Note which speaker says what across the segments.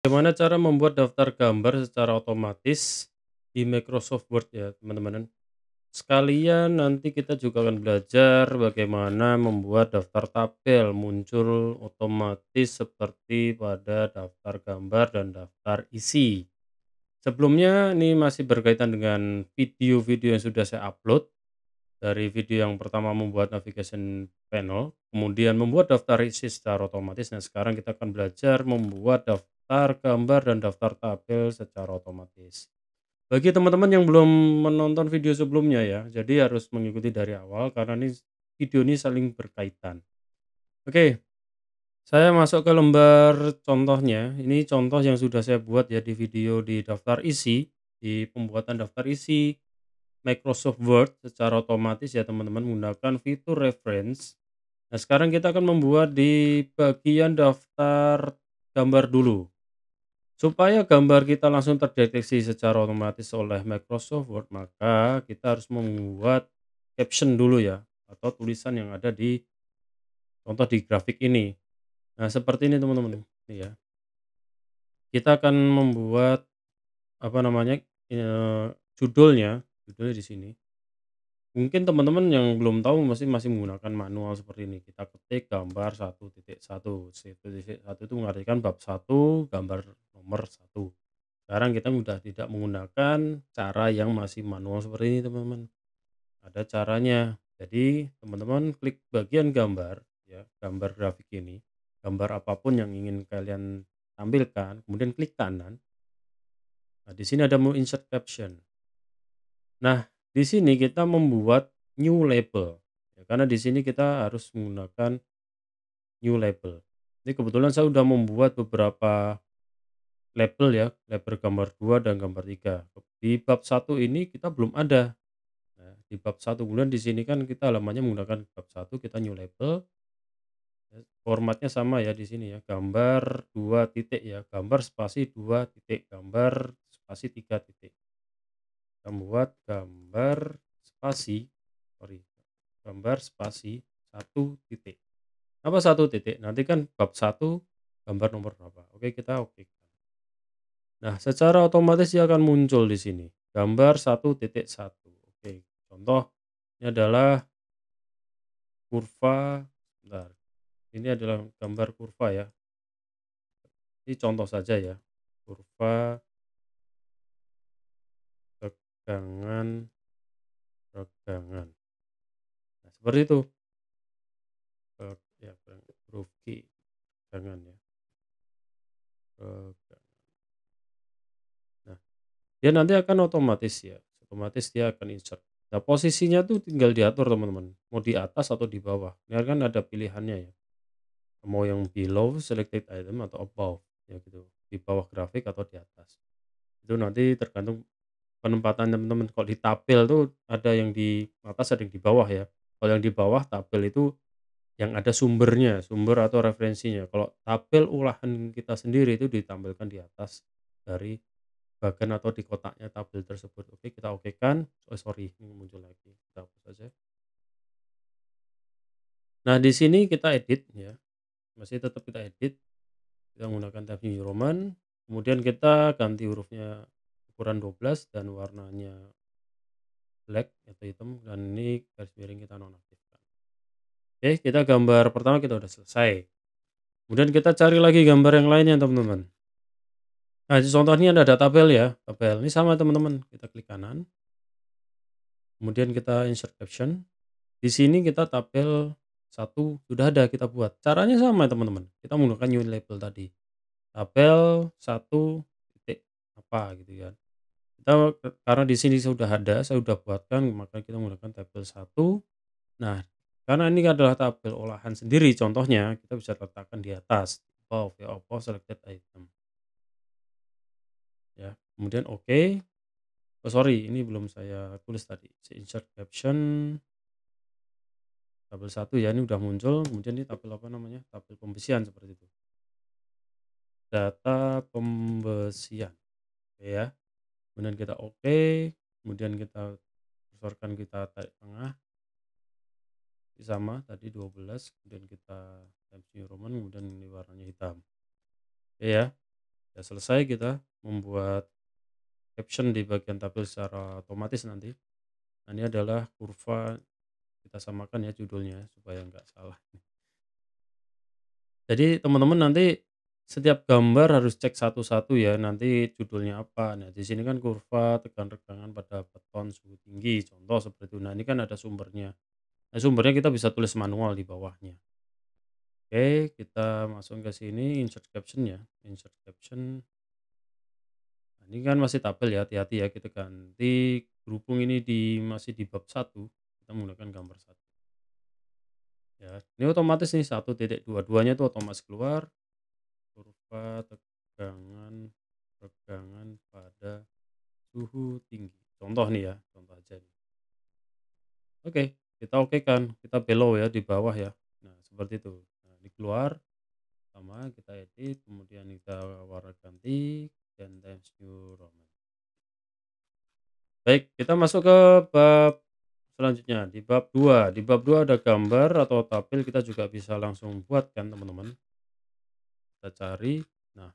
Speaker 1: Bagaimana cara membuat daftar gambar secara otomatis di Microsoft Word ya teman-teman. Sekalian nanti kita juga akan belajar bagaimana membuat daftar tabel muncul otomatis seperti pada daftar gambar dan daftar isi. Sebelumnya ini masih berkaitan dengan video-video yang sudah saya upload. Dari video yang pertama membuat navigation panel, kemudian membuat daftar isi secara otomatis. Nah, sekarang kita akan belajar membuat daftar gambar dan daftar tabel secara otomatis. Bagi teman-teman yang belum menonton video sebelumnya ya, jadi harus mengikuti dari awal karena video ini saling berkaitan. Oke, saya masuk ke lembar contohnya. Ini contoh yang sudah saya buat ya di video di daftar isi, di pembuatan daftar isi Microsoft Word secara otomatis ya teman-teman menggunakan fitur reference. Nah, sekarang kita akan membuat di bagian daftar gambar dulu. Supaya gambar kita langsung terdeteksi secara otomatis oleh Microsoft Word, maka kita harus membuat caption dulu ya, atau tulisan yang ada di contoh di grafik ini. Nah, seperti ini teman-teman. Ini ya. Kita akan membuat apa namanya? Judulnya di sini. Mungkin teman-teman yang belum tahu masih masih menggunakan manual seperti ini. Kita ketik gambar 1.1. 1.1 itu mengartikan bab 1 gambar nomor 1. Sekarang kita sudah tidak menggunakan cara yang masih manual seperti ini, teman-teman. Ada caranya. Jadi, teman-teman klik bagian gambar ya, gambar grafik ini, gambar apapun yang ingin kalian tampilkan, kemudian klik kanan. Nah, di sini ada mau insert caption. Nah, di sini kita membuat new label, ya, karena di sini kita harus menggunakan new label. Ini kebetulan saya sudah membuat beberapa label ya, label gambar 2 dan gambar 3. Di bab 1 ini kita belum ada. Nah, di bab 1 kemudian di sini kan kita halamannya menggunakan bab 1 kita new label. Ya, formatnya sama ya di sini ya, gambar 2 titik ya, gambar spasi 2 titik, gambar spasi 3 titik. Kita membuat gambar spasi, sorry, gambar spasi 1 titik. Apa 1 titik? Nanti kan bab 1 gambar nomor berapa. Oke, kita oke. Nah, secara otomatis dia akan muncul di sini. Gambar 1.1. Oke, contoh ini adalah kurva, bentar. Ini adalah gambar kurva ya. Ini contoh saja ya. Kurva tegangan regangan. Nah, seperti itu. Ya, huruf G, jangan ya. Regangan. Nah, dia nanti akan otomatis ya. Otomatis dia akan insert. Nah, posisinya tuh tinggal diatur teman-teman. Mau di atas atau di bawah. Ini kan ada pilihannya ya. Mau yang below selected item atau above ya gitu. Di bawah grafik atau di atas. Itu nanti tergantung penempatan teman-teman. Kalau di tabel tuh ada yang di atas ada yang di bawah ya. Kalau yang di bawah tabel itu yang ada sumbernya, sumber atau referensinya. Kalau tabel olahan kita sendiri itu ditampilkan di atas dari bagian atau di kotaknya tabel tersebut. Oke, kita okekan. Oh, sorry, ini muncul lagi. Kita hapus saja. Nah, di sini kita edit ya. Masih tetap kita edit. Kita menggunakan tab New Roman. Kemudian kita ganti hurufnya ukuran 12 dan warnanya black atau hitam dan ini garis miring kita nonaktifkan. Oke, kita gambar pertama kita udah selesai. Kemudian kita cari lagi gambar yang lainnya teman-teman. Nah, contohnya ada tabel ya, tabel. Ini sama teman-teman. Kita klik kanan. Kemudian kita insert caption. Di sini kita tabel 1 sudah ada kita buat. Caranya sama teman-teman. Kita menggunakan new label tadi. Tabel 1 titik apa gitu kan. Kita karena di sini sudah ada, saya sudah buatkan maka kita menggunakan tabel 1. Nah, karena ini adalah tabel olahan sendiri contohnya, kita bisa letakkan di atas, above ya, above selected item. Ya, kemudian oke. Oh sorry, ini belum saya tulis tadi. Insert caption tabel 1 ya, ini udah muncul. Kemudian ini tabel apa namanya? Tabel pembesian seperti itu. Data pembesian. Oke ya. Kemudian kita oke. Kemudian kita kursorkan kita tarik tengah. Sama tadi 12, kemudian kita Times New Roman, kemudian ini warnanya hitam. Oke ya. Ya selesai kita membuat caption di bagian tabel secara otomatis nanti. Nah, ini adalah kurva, kita samakan ya judulnya supaya nggak salah. Jadi teman-teman nanti setiap gambar harus cek satu-satu ya, nanti judulnya apa. Nah, di sini kan kurva tekan regangan pada beton suhu tinggi, contoh seperti itu. Nah, ini kan ada sumbernya. Nah, sumbernya kita bisa tulis manual di bawahnya. Oke, kita masuk ke sini, insert caption ya, insert caption. Nah, ini kan masih tabel ya, hati-hati ya, kita ganti berhubung ini masih di bab satu, kita menggunakan gambar satu. Ya, ini otomatis nih 1.22-nya itu otomatis keluar. Kurva tegangan regangan pada suhu tinggi. Contoh nih ya, contoh aja nih. Oke, kita okekan, kita below ya di bawah ya. Nah, seperti itu. Nah, ini keluar, sama kita edit, kemudian kita warna ganti, dan Times New Roman. Baik, kita masuk ke bab selanjutnya, di bab 2. Di bab 2 ada gambar atau tabel, kita juga bisa langsung buat kan teman-teman. Kita cari. Nah,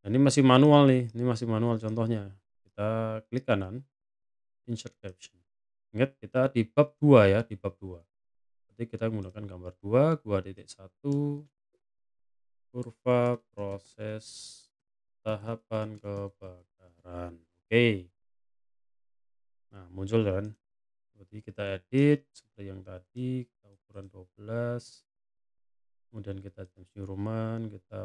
Speaker 1: ini masih manual nih, ini masih manual contohnya. Kita klik kanan, insert caption. Ingat kita di bab 2 ya, di bab 2. Berarti kita menggunakan gambar 2.1 kurva proses tahapan kebakaran. Oke. Nah, muncul kan. Berarti kita edit seperti yang tadi, kita ukuran 12. Kemudian kita Times New Roman, kita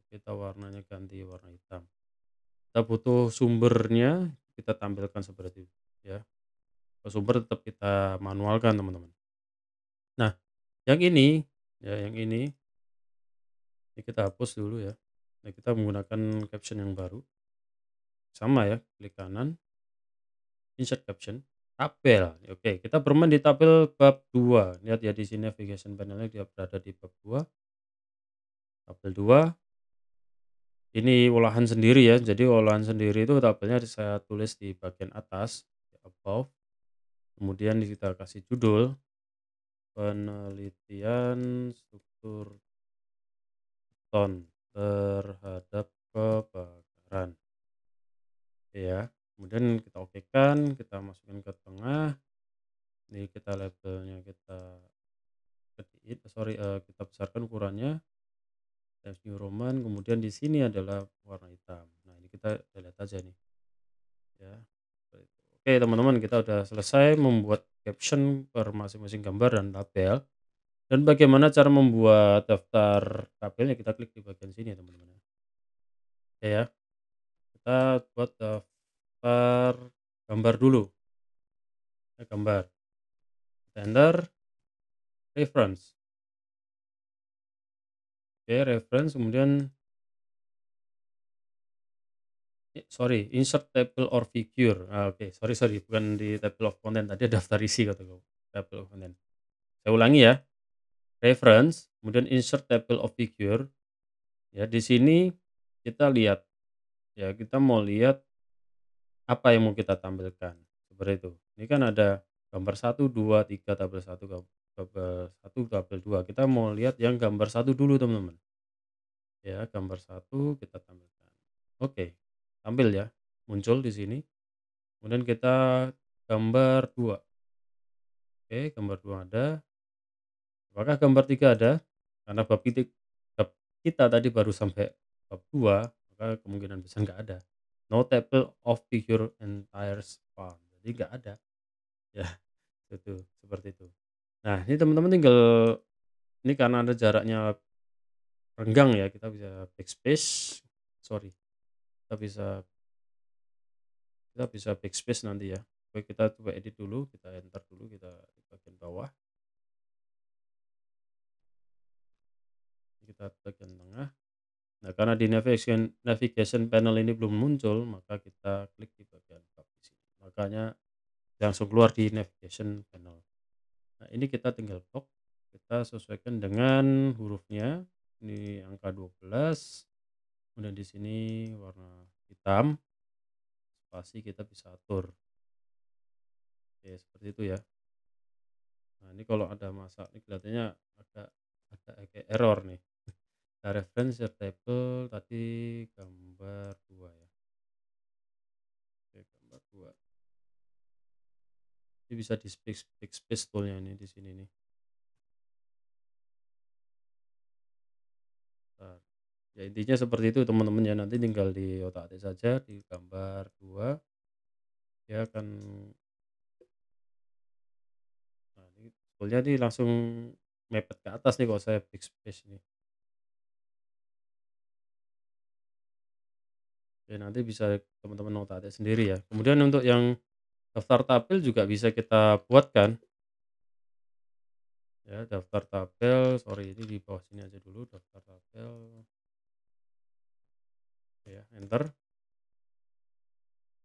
Speaker 1: kita warnanya ganti warna hitam. Kita butuh sumbernya, kita tampilkan seperti itu ya. Sumber tetap kita manualkan teman-teman. Nah, yang ini ya, ini kita hapus dulu ya. Nah, kita menggunakan caption yang baru. Sama ya, klik kanan, insert caption, tabel. Oke, kita bermain di tabel bab 2. Lihat ya di sini navigation panelnya dia berada di bab 2. Tabel 2. Ini olahan sendiri ya. Jadi olahan sendiri itu tabelnya saya tulis di bagian atas, di above. Kemudian kita kasih judul penelitian struktur beton terhadap kebakaran. Oke ya. Kemudian kita okekan, kita masukin ke tengah. Ini kita labelnya kita kita besarkan ukurannya. Times New Roman, kemudian di sini adalah warna hitam. Nah, ini kita lihat aja nih. Ya. Seperti itu. Oke, teman-teman, kita udah selesai membuat caption per masing-masing gambar dan tabel. Dan bagaimana cara membuat daftar tabelnya, kita klik di bagian sini ya, teman-teman. Oke ya. Kita buat daftar gambar dulu. Gambar. Kita enter reference. Oke, reference, kemudian insert table or figure. Oke, sorry, bukan di table of content, tadi daftar isi kataku, table of content. Saya ulangi ya, reference, kemudian insert table of figure. Ya, di sini kita lihat, ya kita mau lihat apa yang mau kita tampilkan, seperti itu. Ini kan ada gambar 1, 2, 3, tabel 1, tabel 1, tabel 2. Kita mau lihat yang gambar 1 dulu teman-teman. Ya, gambar 1 kita tampilkan. Oke, tampil ya, muncul di sini. Kemudian kita gambar 2. Oke, gambar 2 ada. Apakah gambar 3 ada? Karena bab kita tadi baru sampai bab 2, maka kemungkinan besar nggak ada. No table of figure entire span. Jadi nggak ada. Ya, itu seperti itu. Nah, ini teman-teman tinggal, ini karena ada jaraknya renggang ya, kita bisa backspace. Sorry, kita bisa backspace nanti ya. Oke, kita coba edit dulu, kita enter dulu, kita di bagian bawah. Kita bagian tengah. Nah, karena di navigation panel ini belum muncul, maka kita klik di bagian tab di sini. Makanya langsung keluar di navigation panel. Nah, ini kita tinggal blok, kita sesuaikan dengan hurufnya. Ini angka 12. Kemudian di sini warna hitam. Spasi kita bisa atur. Oke, seperti itu ya. Nah, ini kalau ada masalah, ini kelihatannya agak error nih. Kita reference share table tadi gambar 2 ya. Oke, gambar 2. Ini bisa di backspace tool-nya ini di sini nih. Bentar. Ya intinya seperti itu teman-teman ya, nanti tinggal di otak-atik saja di gambar 2 dia akan, nah ini tool-nya nih langsung mepet ke atas nih kalau saya backspace ini. Ya nanti bisa teman-teman otak-atik sendiri ya. Kemudian untuk yang daftar tabel juga bisa kita buatkan ya, daftar tabel, sorry ini di bawah sini aja dulu, daftar tabel ya, enter.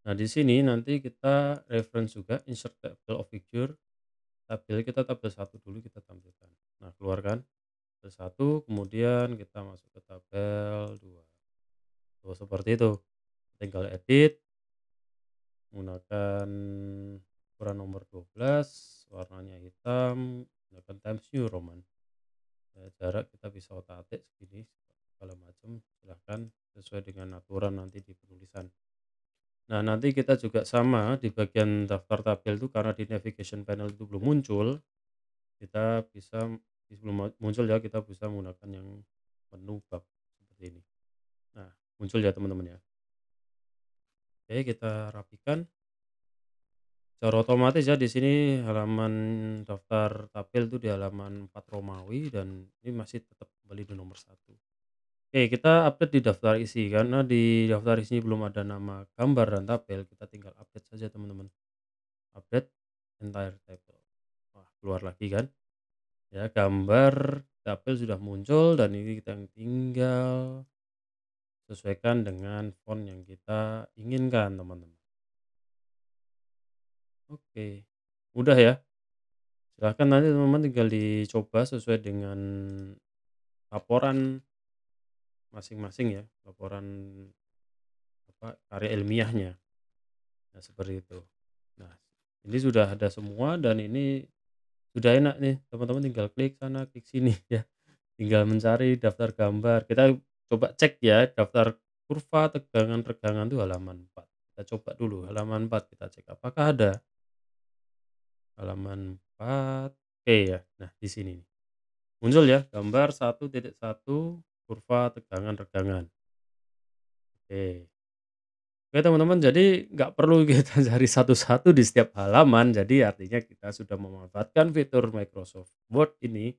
Speaker 1: Nah di sini nanti kita reference juga insert table of figure, tabel kita tabel 1 dulu kita tampilkan. Nah keluarkan tabel 1, kemudian kita masuk ke tabel 2. Tuh seperti itu. Tinggal edit menggunakan ukuran nomor 12, warnanya hitam, gunakan Times New Roman. Ya, jarak kita bisa otak-atik segini segala macam, silahkan sesuai dengan aturan nanti di penulisan. Nah nanti kita juga sama di bagian daftar tabel itu, karena di navigation panel itu belum muncul, kita bisa sebelum muncul ya kita bisa menggunakan yang menu bab seperti ini. Nah muncul ya teman-teman ya. Oke, kita rapikan. Secara otomatis ya di sini halaman daftar tabel itu di halaman 4 Romawi dan ini masih tetap kembali di nomor 1. Oke, kita update di daftar isi, karena di daftar isi belum ada nama gambar dan tabel, kita tinggal update saja teman-teman. Update entire table. Wah, keluar lagi kan. Ya, gambar tabel sudah muncul dan ini kita tinggal sesuaikan dengan font yang kita inginkan, teman-teman. Oke, mudah ya. Silahkan nanti teman-teman tinggal dicoba sesuai dengan laporan masing-masing ya, laporan karya ilmiahnya. Nah, seperti itu. Nah, ini sudah ada semua dan ini sudah enak nih, teman-teman tinggal klik sana, klik sini ya. Tinggal mencari daftar gambar. Kita coba cek ya, daftar kurva tegangan regangan itu halaman 4. Kita coba dulu halaman 4, kita cek apakah ada. Halaman 4. Oke ya. Nah, di sini nih. Muncul ya gambar 1.1 kurva tegangan regangan. Oke. Oke teman-teman, jadi nggak perlu kita cari satu-satu di setiap halaman. Jadi artinya kita sudah memanfaatkan fitur Microsoft Word ini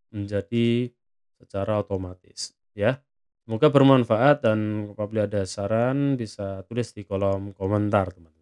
Speaker 1: menjadi secara otomatis ya. Semoga bermanfaat dan apabila ada saran bisa tulis di kolom komentar teman.